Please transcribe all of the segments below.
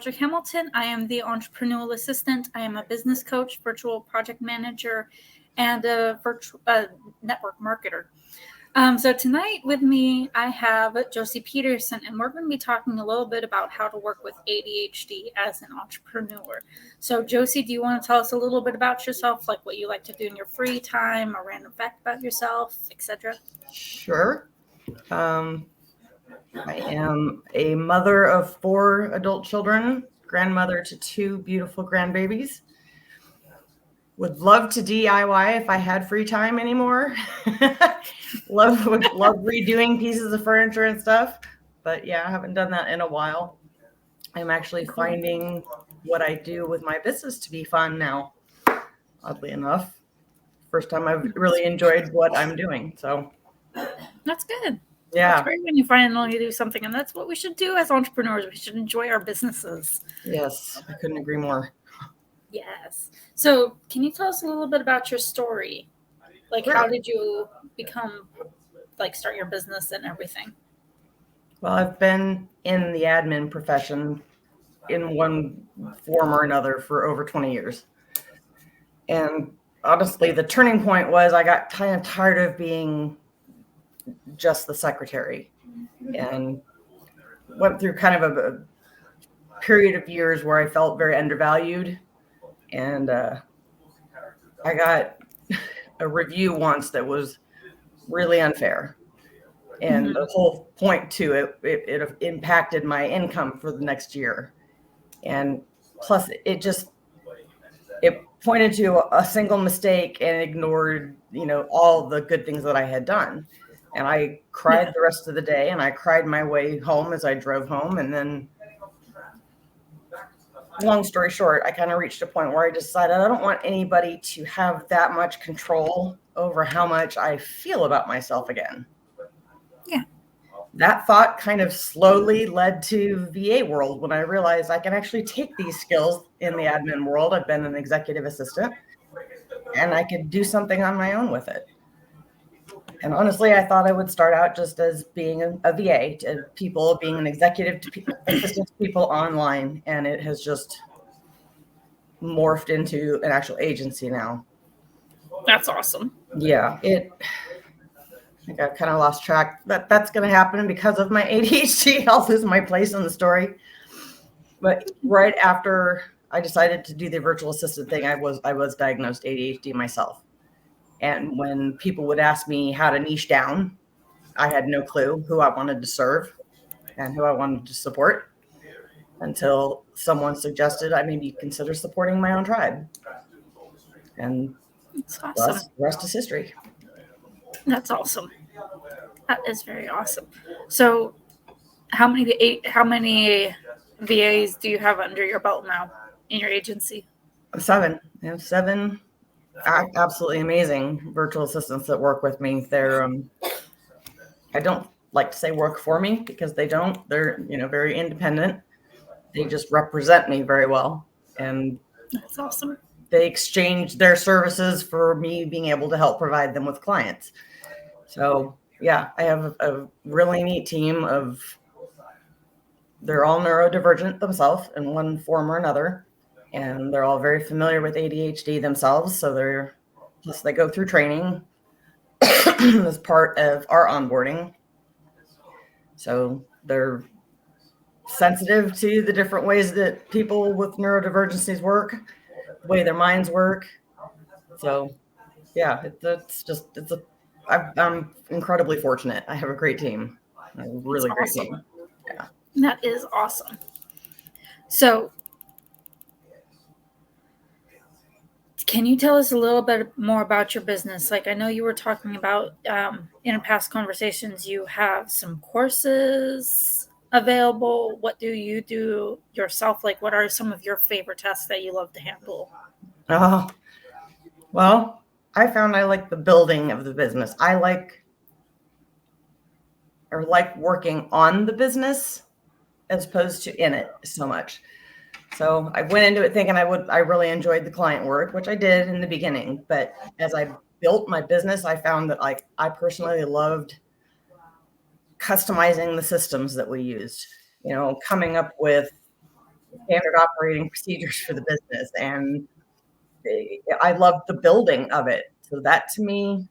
Project Hamilton. I am the entrepreneurial assistant. I am a business coach, virtual project manager, and a virtual network marketer. So tonight with me, I have Josie Peterson, and we're going to be talking a little bit about how to work with ADHD as an entrepreneur. So Josie, do you want to tell us a little bit about yourself, like what you like to do in your free time, a random fact about yourself, etc.? Sure. I am a mother of 4 adult children, grandmother to 2 beautiful grandbabies. Would love to DIY if I had free time anymore. would love redoing pieces of furniture and stuff. But yeah, I haven't done that in a while. I'm actually finding what I do with my business to be fun now, oddly enough. First time I've really enjoyed what I'm doing. So that's good. Yeah. It's great when you finally do something, and that's what we should do as entrepreneurs. We should enjoy our businesses. Yes, I couldn't agree more. Yes. So can you tell us a little bit about your story? Like, How did you start your business and everything? Well, I've been in the admin profession in one form or another for over 20 years. And honestly, the turning point was I got kind of tired of being just the secretary and went through kind of a period of years where I felt very undervalued. And I got a review once that was really unfair. And the whole point to it impacted my income for the next year. And plus it pointed to a single mistake and ignored, all the good things that I had done. And I cried the rest of the day, and I cried my way home as I drove home. And then, long story short, I kind of reached a point where I decided I don't want anybody to have that much control over how much I feel about myself again. Yeah. That thought kind of slowly led to VA world when I realized I can actually take these skills in the admin world. I've been an executive assistant, and I could do something on my own with it. And honestly, I thought I would start out just as being a VA to people, being an executive assistant to people online. And it has just morphed into an actual agency now. That's awesome. Yeah, I think I've kind of lost track. That's going to happen because of my ADHD. I'll lose my place in the story. But right after I decided to do the virtual assistant thing, I was diagnosed ADHD myself. And when people would ask me how to niche down, I had no clue who I wanted to serve and who I wanted to support until someone suggested I maybe consider supporting my own tribe. And awesome. The rest is history. That's awesome. That is very awesome. So how many VAs do you have under your belt now in your agency? 7. I have 7 absolutely amazing virtual assistants that work with me. They're I don't like to say work for me because they don't. They're very independent. They just represent me very well, and that's awesome. They exchange their services for me being able to help provide them with clients. So yeah, I have a really neat team of. They're all neurodivergent themselves in one form or another. And they're all very familiar with ADHD themselves. So they go through training as part of our onboarding. So they're sensitive to the different ways that people with neurodivergencies work, the way their minds work. So yeah, I'm incredibly fortunate. I have a great team, a really great team. Yeah. That is awesome. So can you tell us a little bit more about your business? Like, I know you were talking about in past conversations, you have some courses available. What do you do yourself? Like, what are some of your favorite tasks that you love to handle? Oh, well, I found I like the building of the business. I like working on the business as opposed to in it so much. So I went into it thinking I really enjoyed the client work, which I did in the beginning. But as I built my business, I found that I personally loved customizing the systems that we used, coming up with standard operating procedures for the business. And I love the building of it. So that to me,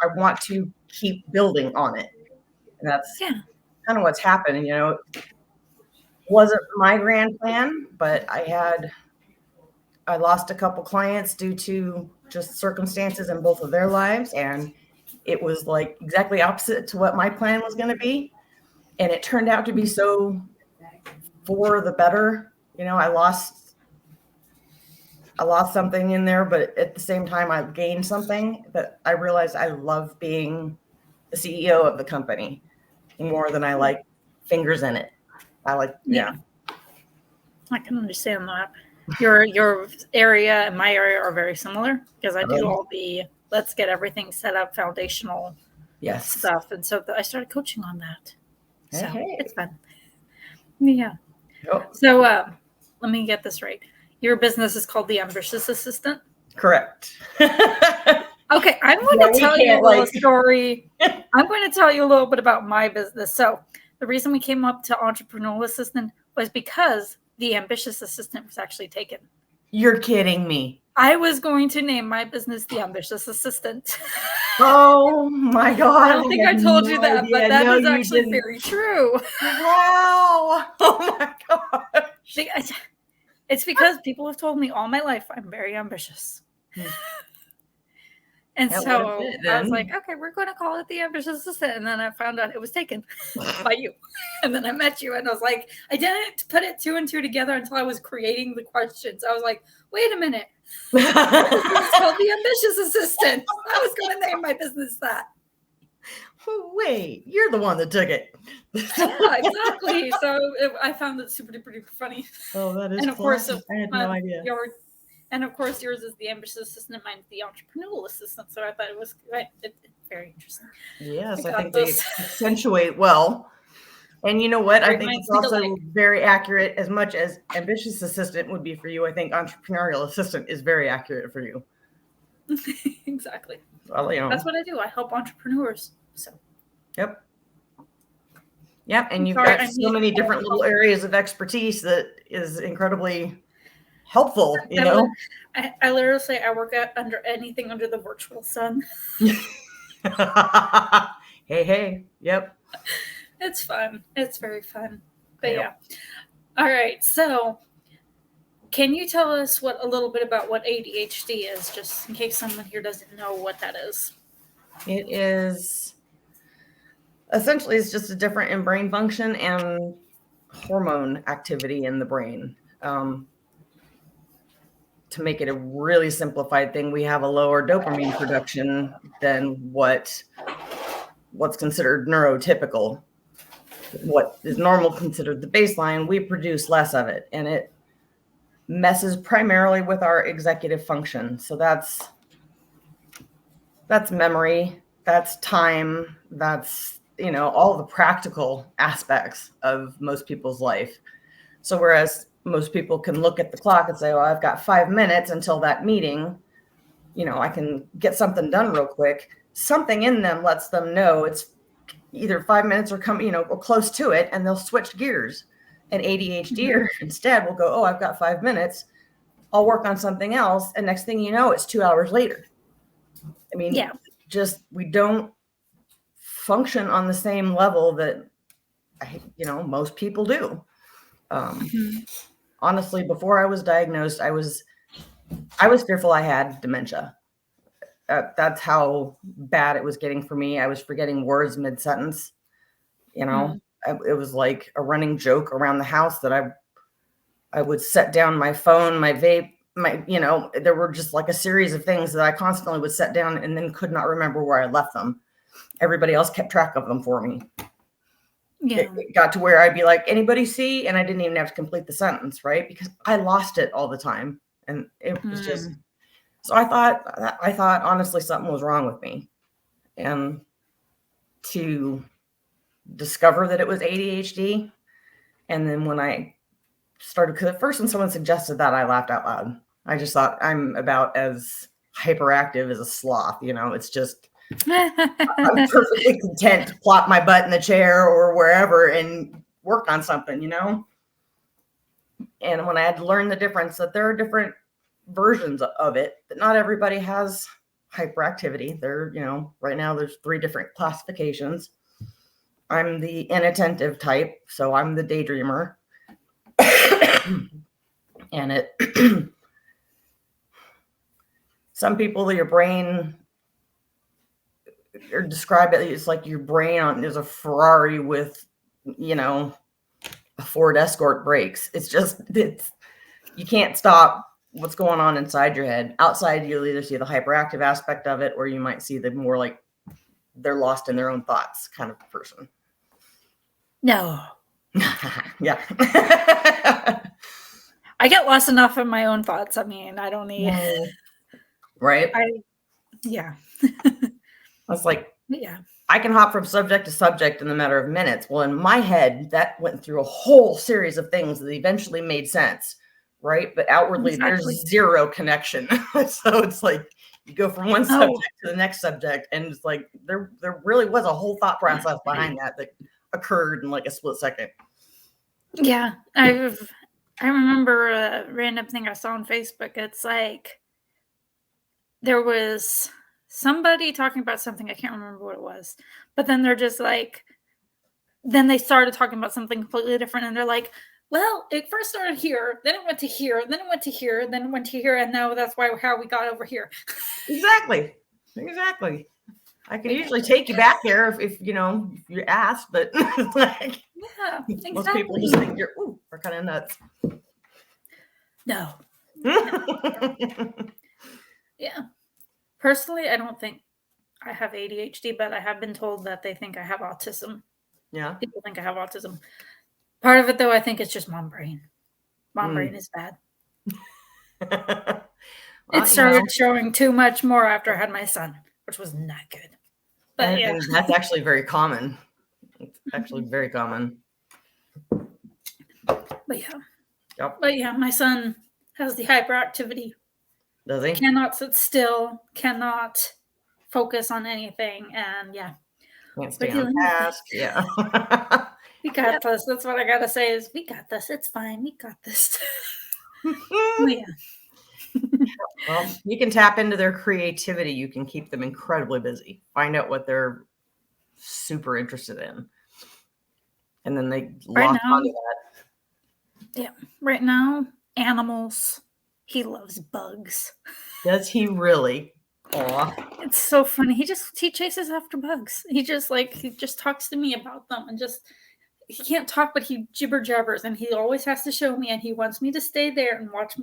I want to keep building on it. And that's Yeah. kind of what's happened. Wasn't my grand plan, but I lost a couple clients due to just circumstances in both of their lives. And it was like exactly opposite to what my plan was going to be. And it turned out to be so for the better. I lost something in there, but at the same time, I gained something that I realized I love being the CEO of the company more than I like fingers in it. Yeah. I can understand that. Your area and my area are very similar because I do all the let's get everything set up, foundational stuff. And so I started coaching on that. So it's fun. Yeah. Yep. So let me get this right. Your business is called The Ambitious Assistant? Correct. Okay, I'm going to tell you a little story. I'm going to tell you a little bit about my business. So the reason we came up to Entrepreneurial Assistant was because The Ambitious Assistant was actually taken. You're kidding me. I was going to name my business The Ambitious Assistant. Oh my God. I don't think I told you that, but that is actually very true. Wow. Oh my God. It's because people have told me all my life I'm very ambitious. And so I was like, okay, we're going to call it The Ambitious Assistant. And then I found out it was taken by you. And then I met you and I was like, I didn't put it 2 and 2 together until I was creating the questions. I was like, wait a minute. It's called The Ambitious Assistant. I was going to name my business that. Wait, you're the one that took it. Yeah, exactly. So I found it super duper funny. Oh, that is. And of course, I had no idea. And of course, yours is The Ambitious Assistant, mine's The Entrepreneurial Assistant. So I thought it was very interesting. Yes, I think they accentuate well. And you know what? I think it's also very accurate. As much as Ambitious Assistant would be for you, I think Entrepreneurial Assistant is very accurate for you. Exactly. Well, that's what I do. I help entrepreneurs. So. Yep. And you've got so many different little areas of expertise that is incredibly helpful. I literally say I work under anything under the virtual sun. Hey. Yep. It's fun. It's very fun. But yeah. All right. So can you tell us a little bit about what ADHD is, just in case someone here doesn't know what that is? It is essentially it's just a different in brain function and hormone activity in the brain. To make it a really simplified thing, we have a lower dopamine production than what's considered neurotypical. What is normal considered the baseline, we produce less of it, and it messes primarily with our executive function. So that's memory, that's time, that's all the practical aspects of most people's life. So whereas most people can look at the clock and say, well, I've got 5 minutes until that meeting, I can get something done real quick. Something in them lets them know it's either 5 minutes or or close to it, and they'll switch gears. An ADHD instead will go, oh, I've got 5 minutes. I'll work on something else. And next thing you know, it's 2 hours later. I mean, we don't function on the same level that, most people do. Honestly, before I was diagnosed, I was fearful I had dementia. That's how bad it was getting for me. I was forgetting words mid-sentence. It was like a running joke around the house that I would set down my phone, my vape, there were just like a series of things that I constantly would set down and then could not remember where I left them. Everybody else kept track of them for me. Yeah. It got to where I'd be like, anybody see? And I didn't even have to complete the sentence, right? Because I lost it all the time. And it was just, so I thought honestly something was wrong with me. And to discover that it was ADHD. And then when I started, because at first when someone suggested that, I laughed out loud. I just thought I'm about as hyperactive as a sloth. It's just, I'm perfectly content to plop my butt in the chair or wherever and work on something, And when I had to learn the difference, that there are different versions of it, that not everybody has hyperactivity. There, right now there's 3 different classifications. I'm the inattentive type, so I'm the daydreamer. And it some people, your brain, or describe it, it's like your brain is a Ferrari with, a Ford Escort brakes. It's you can't stop what's going on inside your head. Outside, you'll either see the hyperactive aspect of it, or you might see the more like they're lost in their own thoughts kind of person. No. Yeah. I get lost enough in my own thoughts. I mean, I don't need. Right? Yeah. It's like, yeah. I can hop from subject to subject in a matter of minutes. Well, in my head, that went through a whole series of things that eventually made sense, right? But outwardly, there's zero connection. So it's like you go from one subject to the next subject, and it's like there really was a whole thought process behind that occurred in like a split second. Yeah, I remember a random thing I saw on Facebook. It's like there was somebody talking about something. I can't remember what it was, but then they're just like, then they started talking about something completely different, and they're like, well, it first started here, then it went to here, then it went to here, then it went to here, and now that's how we got over here. Exactly. I can usually take you back there if you ask, but like, yeah, exactly. Most people just think we're kind of nuts. No. Yeah. Personally, I don't think I have ADHD, but I have been told that they think I have autism. Yeah. People think I have autism. Part of it, though, I think it's just mom brain. Mom brain is bad. Well, it started showing too much more after I had my son, which was not good. But yeah. That's actually very common. It's actually very common. But yeah. Yep. But yeah, my son has the hyperactivity. Does he? Cannot sit still, cannot focus on anything, and yeah. Can't stay on task. Yeah. We got this. That's what I gotta say is we got this. It's fine. We got this. Yeah. Well, you can tap into their creativity. You can keep them incredibly busy. Find out what they're super interested in. And then they lock onto that. Yeah. Right now, animals. He loves bugs. Does he really? Aw. It's so funny. He chases after bugs. He just talks to me about them, and he can't talk, but he jibber jabbers, and he always has to show me, and he wants me to stay there and watch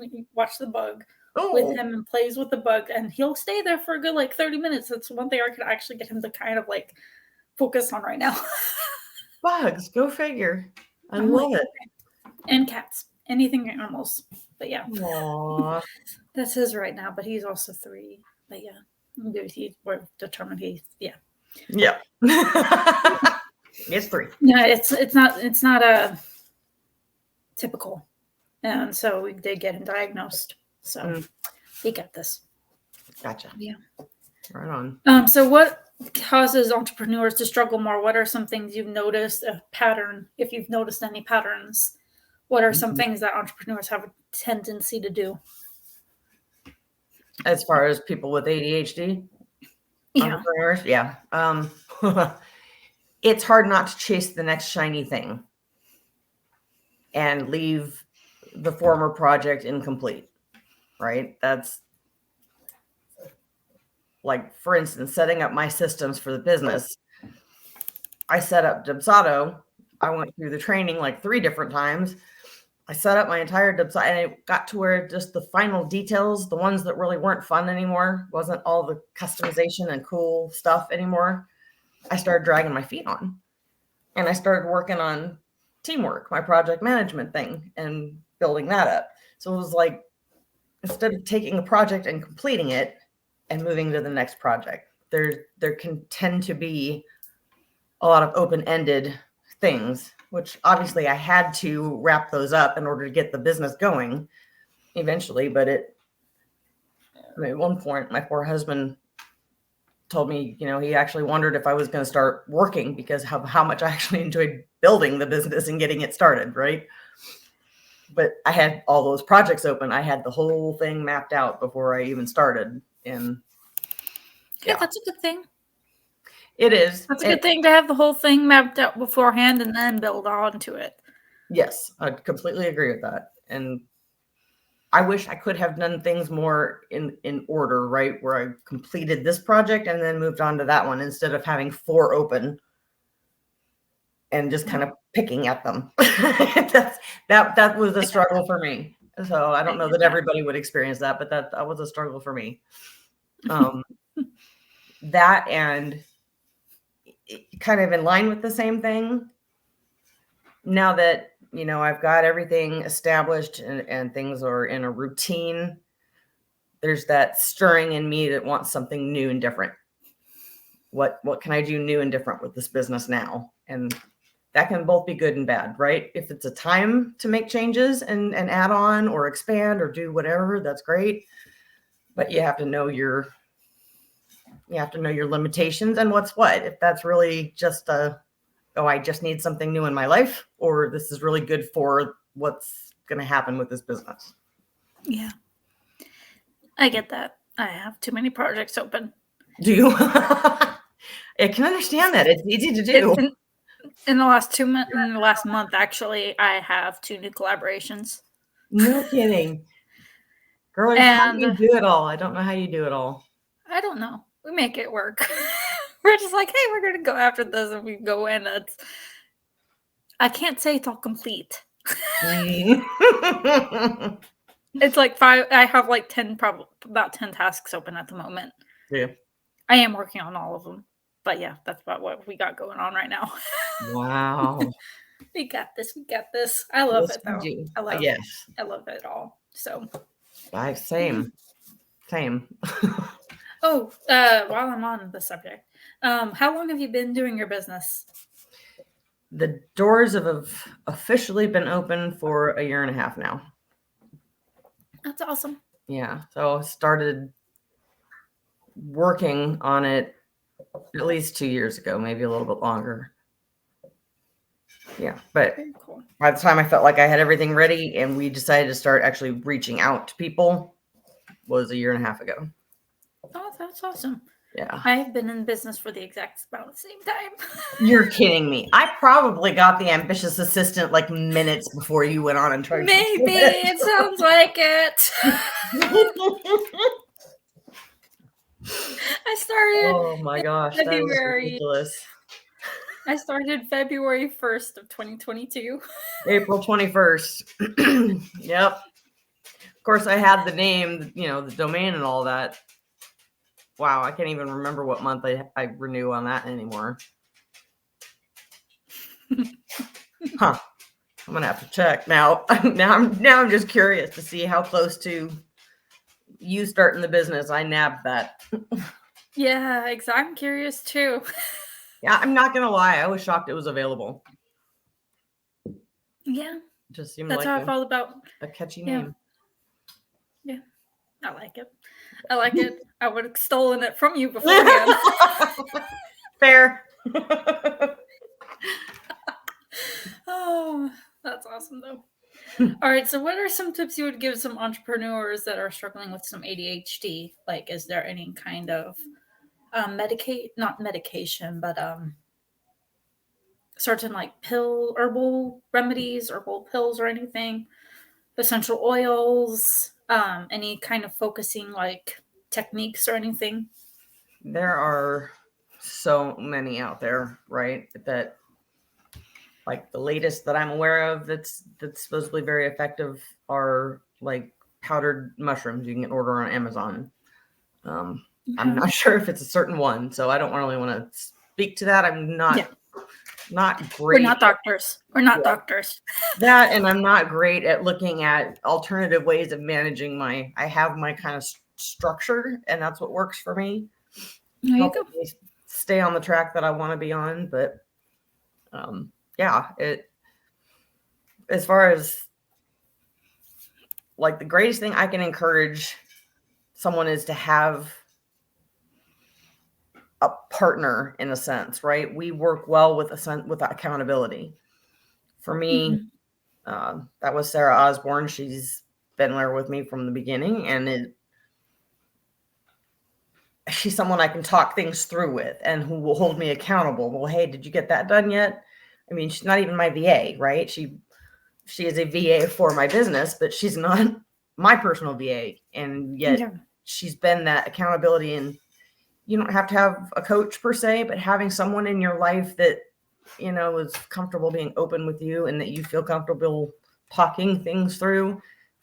the bug with him and plays with the bug, and he'll stay there for a good 30 minutes. That's one thing I could actually get him to kind of focus on right now. Bugs, go figure. I love it. And cats, anything animals. But yeah, aww. That's his right now. But he's also 3. But yeah, we're determined. Yeah. It's 3. Yeah, it's not a typical, and so we did get him diagnosed. So he got this. Gotcha. Yeah. Right on. So what causes entrepreneurs to struggle more? What are some things you've noticed a pattern? If you've noticed any patterns, what are some things that entrepreneurs have a tendency to do? As far as people with ADHD? Yeah. Entrepreneurs? Yeah. It's hard not to chase the next shiny thing and leave the former project incomplete, right? That's like, for instance, setting up my systems for the business. I set up Dubsado. I went through the training 3 different times. I set up my entire Dubsado, and it got to where just the final details, the ones that really weren't fun anymore, wasn't all the customization and cool stuff anymore, I started dragging my feet on. And I started working on teamwork, my project management thing, and building that up. So it was like, instead of taking a project and completing it and moving to the next project, there can tend to be a lot of open-ended things, which obviously I had to wrap those up in order to get the business going eventually. But at one point, my poor husband told me, he actually wondered if I was going to start working because of how much I actually enjoyed building the business and getting it started, right? but I had all those projects open. I had the whole thing mapped out before I even started. And Yeah, that's a good thing. It is. That's a good thing to have the whole thing mapped out beforehand and then build onto it. Yes, I completely agree with that. And I wish I could have done things more in order, right? Where I completed this project and then moved on to that one instead of having 4 open and just kind of picking at them. that was a struggle for me. So I don't know that everybody would experience that, but that was a struggle for me. That and kind of in line with the same thing. Now that, I've got everything established and things are in a routine, there's that stirring in me that wants something new and different. What can I do new and different with this business now? And that can both be good and bad, right? If it's a time to make changes and add on or expand or do whatever, that's great. But you have to know your limitations and what's what. If that's really just I just need something new in my life, or this is really good for what's going to happen with this business. Yeah. I get that. I have too many projects open. Do you? I can understand that. It's easy to do. In the last month, actually, I have 2 new collaborations. No kidding. Girl, how do you do it all? I don't know how you do it all. I don't know. We make it work. We're just like, hey, we're going to go after this, and we go in. I can't say it's all complete. It's like 5. I have like 10, probably about 10 tasks open at the moment. Yeah. I am working on all of them. But yeah, that's about what we got going on right now. Wow. We got this. We got this. I love it though. I love it all. So. Same. Oh, while I'm on the subject, how long have you been doing your business? The doors have officially been open for a year and a half now. That's awesome. Yeah. So I started working on it at least 2 years ago, maybe a little bit longer. Yeah. But very cool. By the time I felt like I had everything ready and we decided to start actually reaching out to people was a year and a half ago. Oh, that's awesome. Yeah. I've been in business for the exact about the same time. You're kidding me. I probably got the ambitious assistant like minutes before you went on and tried. Maybe it sounds like it. I started. Oh my gosh, February. That is ridiculous. I started February 1st of 2022. April 21st. Yep. Of course, I had the name, the domain and all that. Wow, I can't even remember what month I renew on that anymore. Huh. I'm gonna have to check now. Now I'm just curious to see how close to you starting the business I nabbed that. Yeah, exactly. I'm curious too. Yeah, I'm not gonna lie. I was shocked it was available. Yeah, it just seemed that's like how I felt about a catchy name. Yeah, I like it. I would have stolen it from you beforehand. Fair. Oh, that's awesome though. All right, so what are some tips you would give some entrepreneurs that are struggling with some ADHD? Like, is there any kind of not medication, but certain like herbal remedies, herbal pills or anything, essential oils, any kind of focusing like techniques or anything? There are so many out there, right? That like the latest that I'm aware of that's supposedly very effective are like powdered mushrooms you can order on Amazon. I'm not sure if it's a certain one, so I don't really want to speak to that. I'm not great. We're not doctors. That, and I'm not great at looking at alternative ways of managing I have my kind of structure, and that's what works for me. There you go. Stay on the track that I want to be on, but as far as like the greatest thing I can encourage someone is to have a partner in a sense, right? We work well with accountability. For me, That was Sarah Osborne. She's been there with me from the beginning, and she's someone I can talk things through with and who will hold me accountable. Well, hey, did you get that done yet? I mean, she's not even my VA, right? She is a VA for my business, but she's not my personal VA. And yet she's been that accountability. And you don't have to have a coach per se, but having someone in your life that, is comfortable being open with you and that you feel comfortable talking things through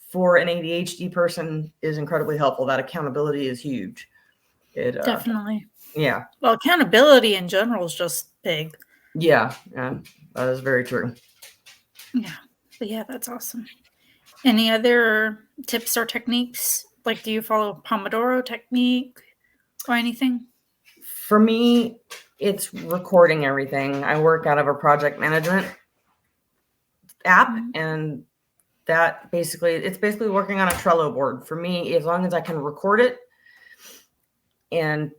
for an ADHD person is incredibly helpful. That accountability is huge. Definitely. Yeah. Well, accountability in general is just big. Yeah. That is very true. Yeah. But yeah, that's awesome. Any other tips or techniques? Like, do you follow Pomodoro technique or anything? For me, it's recording everything. I work out of a project management app, and that it's basically working on a Trello board. For me, as long as I can record it, and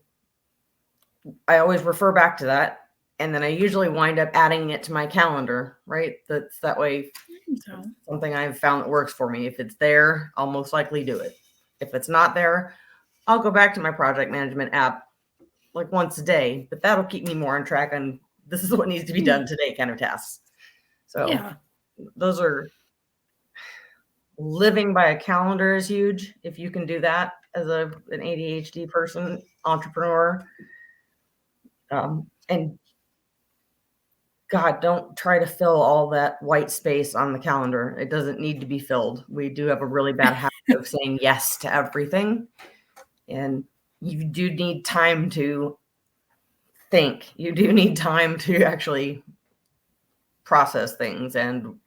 I always refer back to that, and then I usually wind up adding it to my calendar, right? That's that way. Something I've found that works for me. If it's there, I'll most likely do it. If it's not there, I'll go back to my project management app like once a day, but that'll keep me more on track on this is what needs to be done today kind of tasks. So those are living by a calendar is huge. If you can do that as an ADHD person, entrepreneur, and God, don't try to fill all that white space on the calendar. It doesn't need to be filled. We do have a really bad habit of saying yes to everything. And you do need time to think. You do need time to actually process things and,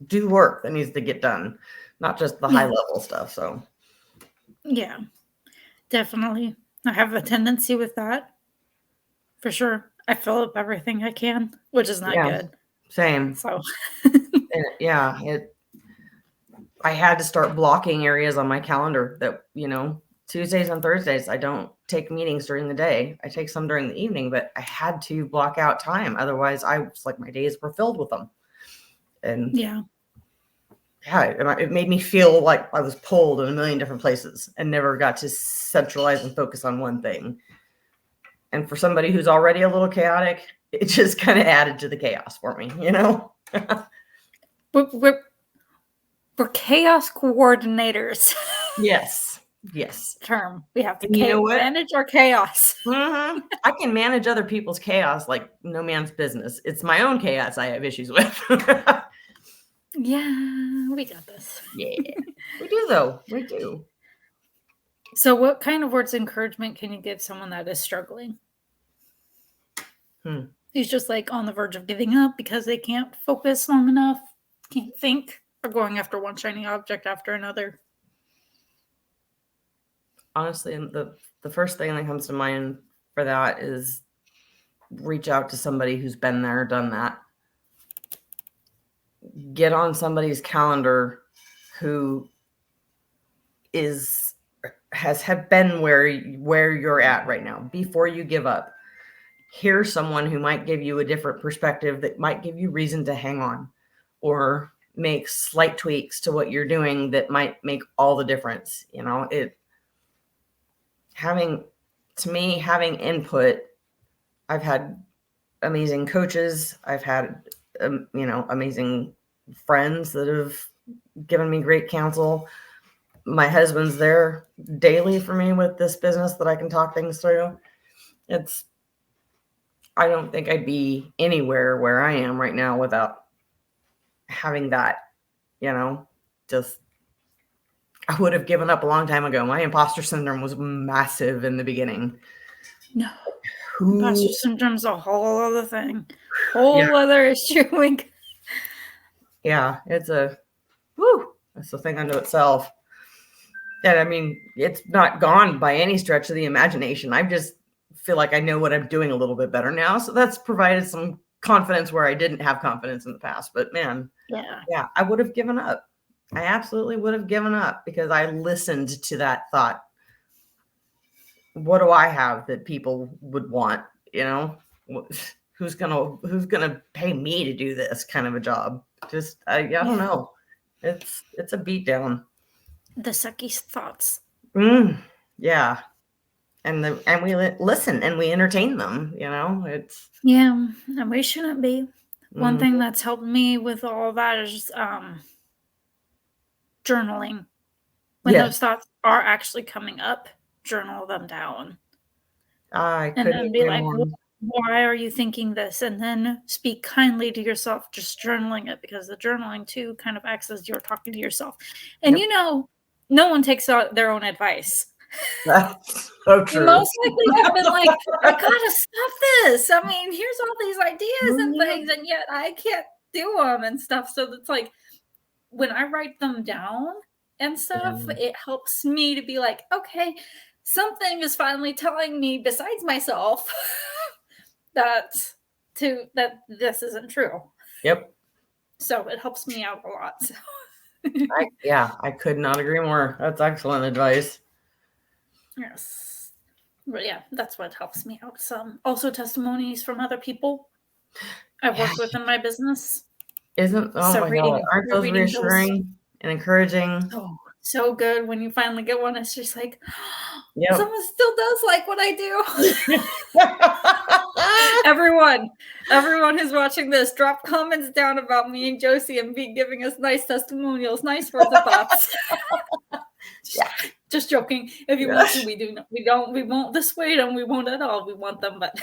do work that needs to get done, not just the high level stuff. So, yeah, definitely. I have a tendency with that for sure. I fill up everything I can, which is not good. Same. So, I had to start blocking areas on my calendar that, Tuesdays and Thursdays, I don't take meetings during the day. I take some during the evening, but I had to block out time. Otherwise, I was like, my days were filled with them. And it made me feel like I was pulled in a million different places and never got to centralize and focus on one thing. And for somebody who's already a little chaotic, it just kind of added to the chaos for me, We're chaos coordinators. Yes. Term. We have to manage our chaos. I can manage other people's chaos like no man's business. It's my own chaos I have issues with. Yeah, we got this. Yeah, we do though. We do. So what kind of words of encouragement can you give someone that is struggling? Who's just like on the verge of giving up because they can't focus long enough, can't think, or going after one shiny object after another? Honestly, the first thing that comes to mind for that is reach out to somebody who's been there, done that. Get on somebody's calendar who has been where you're at right now before you give up. Here's someone who might give you a different perspective that might give you reason to hang on or make slight tweaks to what you're doing that might make all the difference. Having input. I've had amazing coaches. I've had, amazing friends that have given me great counsel. My husband's there daily for me with this business that I can talk things through. I don't think I'd be anywhere where I am right now without having that, just, I would have given up a long time ago. My imposter syndrome was massive in the beginning. No. Imposter syndrome's a whole other thing. Other issue. Yeah, it's that's the thing unto itself. And I mean, it's not gone by any stretch of the imagination. I just feel like I know what I'm doing a little bit better now. So that's provided some confidence where I didn't have confidence in the past. But man, I would have given up. I absolutely would have given up because I listened to that thought. What do I have that people would want? who's gonna pay me to do this kind of a job? Just I don't know. It's a beat down. The sucky thoughts. Yeah. And we listen and we entertain them, it's. Yeah, and we shouldn't be. One thing that's helped me with all that is journaling. When those thoughts are actually coming up, journal them down. And then be like, why are you thinking this? And then speak kindly to yourself, just journaling it, because the journaling too kind of acts as you're talking to yourself. And no one takes out their own advice. That's so true. You most likely have been like, I gotta stop this. I mean, here's all these ideas and things, and yet I can't do them and stuff. So it's like, when I write them down and stuff, it helps me to be like, okay, something is finally telling me besides myself that this isn't true. Yep. So it helps me out a lot. So. I could not agree more. That's excellent advice. Yes. But yeah, that's what helps me out some. Also testimonies from other people I've worked with in my business. Aren't those reassuring and encouraging? Oh, so good when you finally get one. It's just like, someone still does like what I do. Everyone who's watching this, drop comments down about me and Josie and be giving us nice testimonials, nice words of thoughts. Just joking. If you want to, we won't dissuade them. We won't at all. We want them, but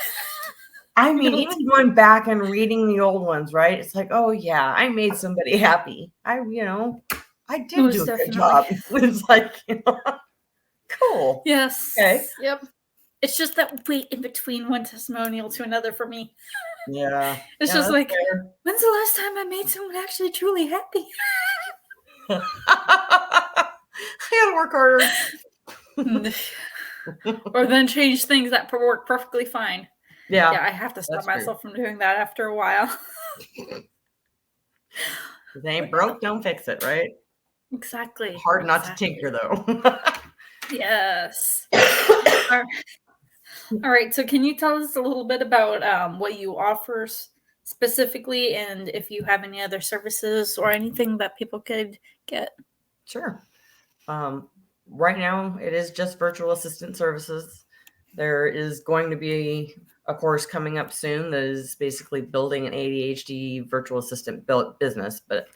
I mean, even going back and reading the old ones, right? It's like, oh yeah, I made somebody happy. I did do a good job. It's like, cool. Yes. Okay. Yep. It's just that wait in between one testimonial to another for me. Yeah. It's just like, when's the last time I made someone actually truly happy? I gotta work harder. Or then change things that work perfectly fine. Yeah, I have to stop myself from doing that after a while. If it ain't broke, don't fix it, right? Exactly. Hard not to tinker, though. Yes. All right. So can you tell us a little bit about what you offer specifically, and if you have any other services or anything that people could get? Sure. Right now, it is just virtual assistant services. There is going to be a course coming up soon that is basically building an ADHD virtual assistant business, but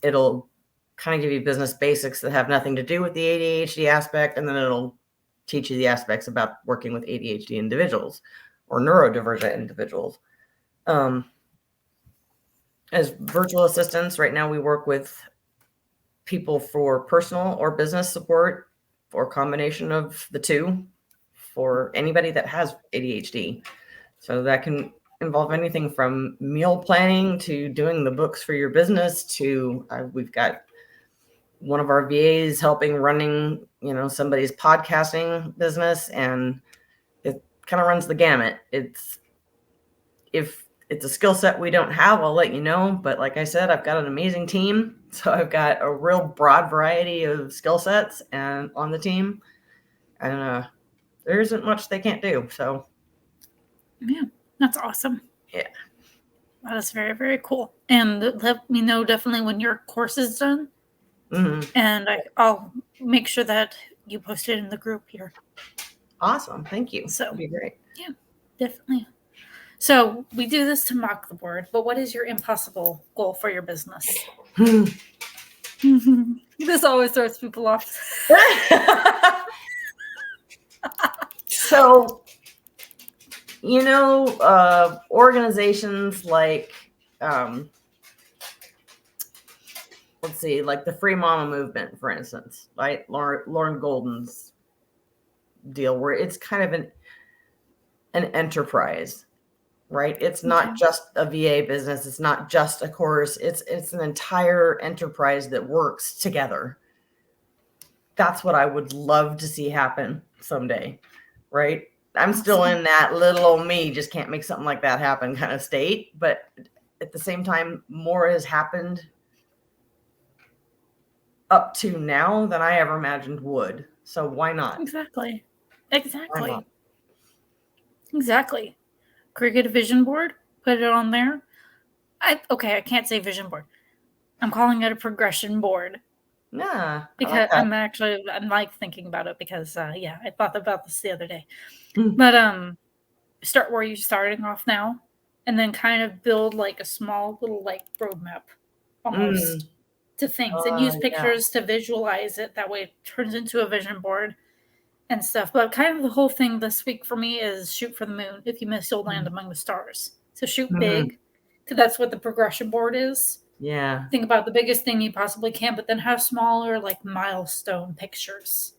it'll kind of give you business basics that have nothing to do with the ADHD aspect, and then it'll teach you the aspects about working with ADHD individuals or neurodivergent individuals. As virtual assistants, right now we work with people for personal or business support, or combination of the two, for anybody that has ADHD. So that can involve anything from meal planning to doing the books for your business to we've got one of our VAs helping running, somebody's podcasting business, and it kind of runs the gamut. If it's a skill set we don't have, I'll let you know. But like I said, I've got an amazing team. So I've got a real broad variety of skill sets and on the team. And there isn't much they can't do. So yeah, that's awesome. Yeah. That is very, very cool. And let me know definitely when your course is done. Mm-hmm. And I'll make sure that you post it in the group here. Awesome. Thank you. So that'd be great. Yeah, definitely. So we do this to mock the board, but what is your impossible goal for your business? This always throws people off. So, organizations like, let's see, like the Free Mama movement, for instance, right? Lauren Golden's deal, where it's kind of an enterprise, right? It's not just a VA business. It's not just a course. It's an entire enterprise that works together. That's what I would love to see happen someday, right? I'm still in that little old me just can't make something like that happen kind of state. But at the same time, more has happened up to now than I ever imagined would. So why not? Exactly. Create a vision board, put it on there. I can't say vision board. I'm calling it a progression board. Yeah. Because I like I'm like thinking about it because I thought about this the other day. that. But start where you're starting off now, and then kind of build like a small little like roadmap almost to things, and use Yeah. pictures to visualize it. That way it turns into a vision board and stuff. But kind of the whole thing this week for me is shoot for the moon. If you miss, you'll land among the stars. So shoot big, because that's what the progression board is. Yeah. Think about the biggest thing you possibly can, but then have smaller like milestone pictures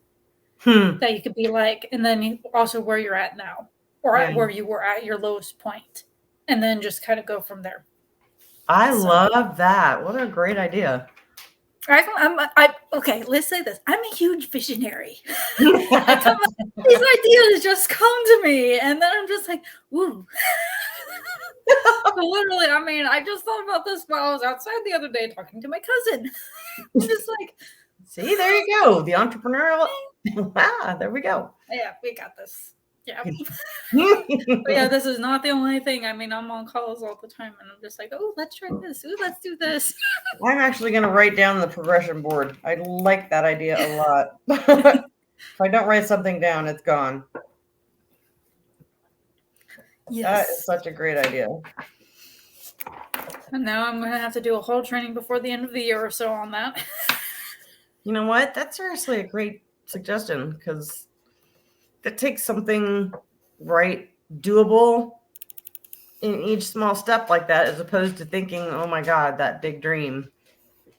that you could be like, and then also where you're at now, or at where you were at your lowest point, and then just kind of go from there. I love that. What a great idea. Okay, let's say this. I'm a huge visionary. These ideas just come to me, and then I'm just like, ooh. Literally, I mean, I just thought about this while I was outside the other day talking to my cousin. I'm just like, see, there you go. The entrepreneurial. There we go. Yeah, we got this. Yeah. But yeah, this is not the only thing. I mean, I'm on calls all the time, and I'm just like, oh, let's try this. Oh, let's do this. I'm actually going to write down the progression board. I like that idea a lot. If I don't write something down, it's gone. Yes. That is such a great idea. And now I'm going to have to do a whole training before the end of the year or so on that. You know what? That's seriously a great suggestion, because that takes something doable in each small step like that, as opposed to thinking, oh my God, that big dream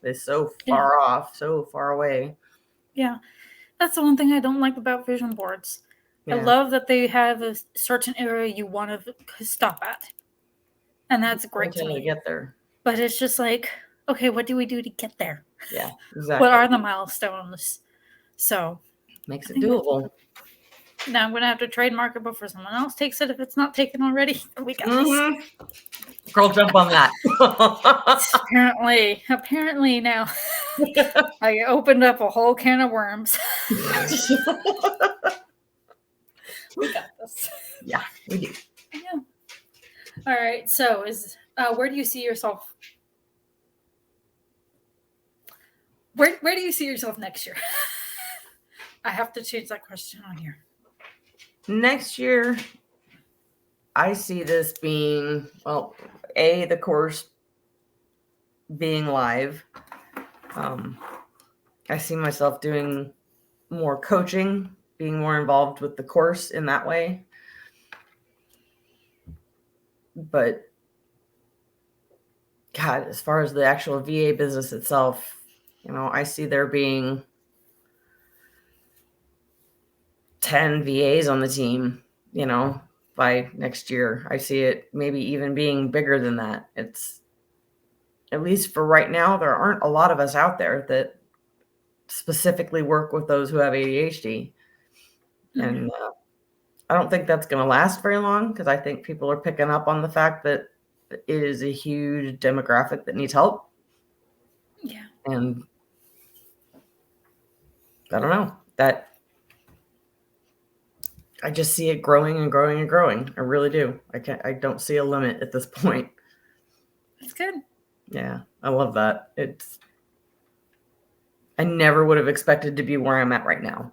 is so far off, so far away. Yeah. That's the one thing I don't like about vision boards. Yeah. I love that they have a certain area you want to stop at. And that's great to me. Get there. But it's just like, okay, what do we do to get there? Yeah, exactly. What are the milestones? So makes it doable. Now I'm going to have to trademark it before someone else takes it. If it's not taken already, we got this. Girl, jump on that. Apparently now I opened up a whole can of worms. We got this. Yeah, we do. Yeah. All right. So where do you see yourself? Where do you see yourself next year? I have to change that question on here. Next year, I see this being, the course being live. I see myself doing more coaching, being more involved with the course in that way. But God, as far as the actual VA business itself, I see there being 10 VAs on the team, by next year. I see it maybe even being bigger than that. It's, at least for right now, there aren't a lot of us out there that specifically work with those who have ADHD. Mm-hmm. And I don't think that's going to last very long, because I think people are picking up on the fact that it is a huge demographic that needs help. Yeah. And I don't know, that I just see it growing and growing and growing. I really do. I don't see a limit at this point. That's good. Yeah, I love that. I never would have expected to be where I'm at right now.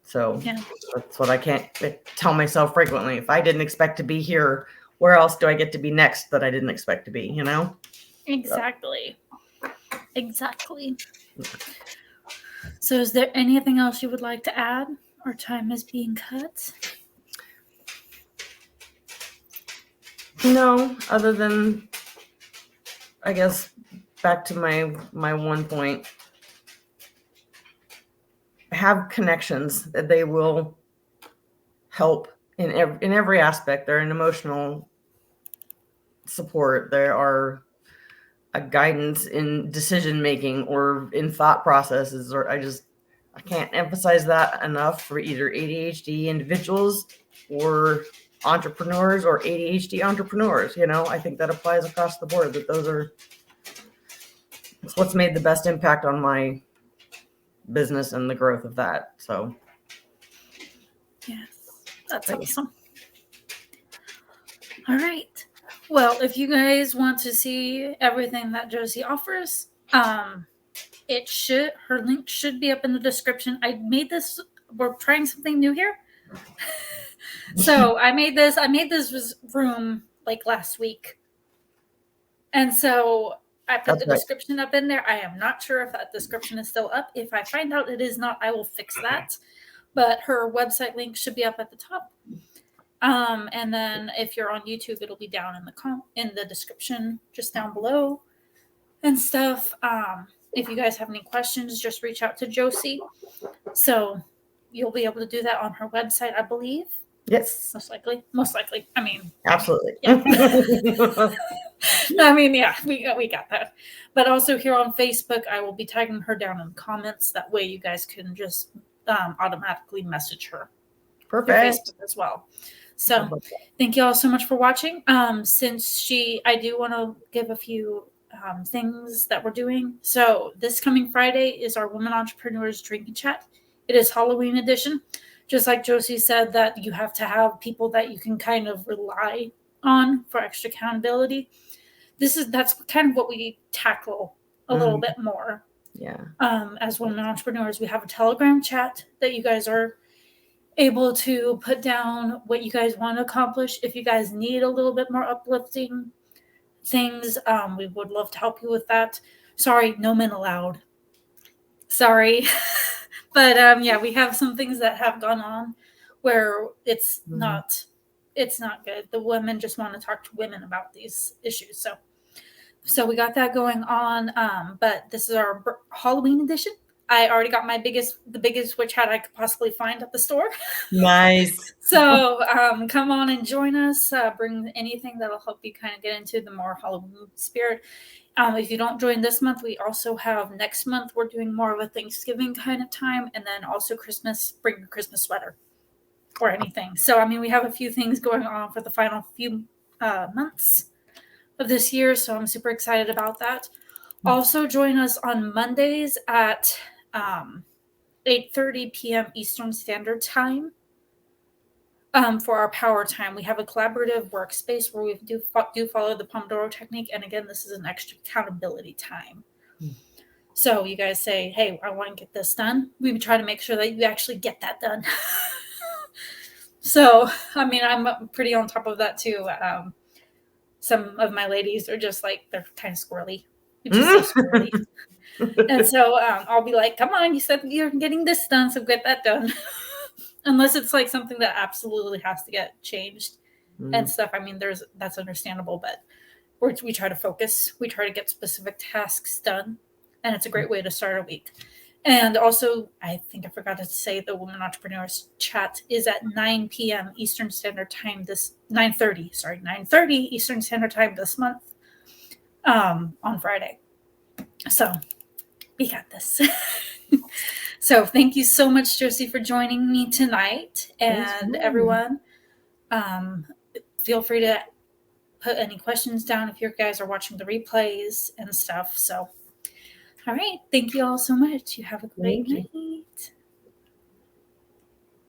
So yeah. That's what I can't tell myself frequently. If I didn't expect to be here, where else do I get to be next that I didn't expect to be, Exactly. So. Exactly. So is there anything else you would like to add? Our time is being cut. No, other than, I guess, back to my one point. Have connections that they will help in every aspect. They're an emotional support. There are a guidance in decision making or in thought processes, or I can't emphasize that enough for either ADHD individuals or entrepreneurs or ADHD entrepreneurs. I think that applies across the board, that it's what's made the best impact on my business and the growth of that. So yes, that's awesome. All right. Well, if you guys want to see everything that Josie offers, her link should be up in the description. We're trying something new here. So I made this room like last week. And so I put the description up in there. I am not sure if that description is still up. If I find out it is not, I will fix that. But her website link should be up at the top. And then if you're on YouTube, it'll be down in the description, just down below and stuff. If you guys have any questions, just reach out to Josie. So you'll be able to do that on her website, I believe. Yes. Most likely. I mean, absolutely. Yeah. I mean, yeah, we got that. But also here on Facebook, I will be tagging her down in the comments. That way you guys can just automatically message her. Perfect. Facebook as well. So thank you all so much for watching. I do want to give a few things that we're doing. So this coming Friday is our Women Entrepreneurs Drinking Chat. It is Halloween edition. Just like Josie said, that you have to have people that you can kind of rely on for extra accountability. That's kind of what we tackle a little bit more. Yeah. As women entrepreneurs, we have a Telegram chat that you guys are able to put down what you guys want to accomplish. If you guys need a little bit more uplifting things, we would love to help you with that. Sorry, no men allowed. Sorry. But yeah, we have some things that have gone on where it's not good. The women just want to talk to women about these issues. So we got that going on. But this is our Halloween edition. I already got the biggest witch hat I could possibly find at the store. Nice. So come on and join us. Bring anything that'll help you kind of get into the more Halloween spirit. If you don't join this month, we also have next month. We're doing more of a Thanksgiving kind of time, and then also Christmas. Bring your Christmas sweater or anything. So I mean, we have a few things going on for the final few months of this year. So I'm super excited about that. Also join us on Mondays at 8:30 p.m. Eastern Standard Time. For our power time, we have a collaborative workspace where we do follow the Pomodoro technique. And again, this is an extra accountability time. So you guys say, hey, I want to get this done. We try to make sure that you actually get that done. So, I mean, I'm pretty on top of that too. Some of my ladies are just like, they're kind of squirrely. Just so squirrely. And so I'll be like, come on, you said you're getting this done, so get that done. Unless it's like something that absolutely has to get changed and stuff. I mean, that's understandable, but we try to focus. We try to get specific tasks done, and it's a great way to start a week. And also, I think I forgot to say the Women Entrepreneurs Chat is at 9 p.m. Eastern Standard Time 9:30 Eastern Standard Time this month on Friday. So we got this. So thank you so much, Josie, for joining me tonight. And everyone, feel free to put any questions down if you guys are watching the replays and stuff. So, all right. Thank you all so much. You have a great night.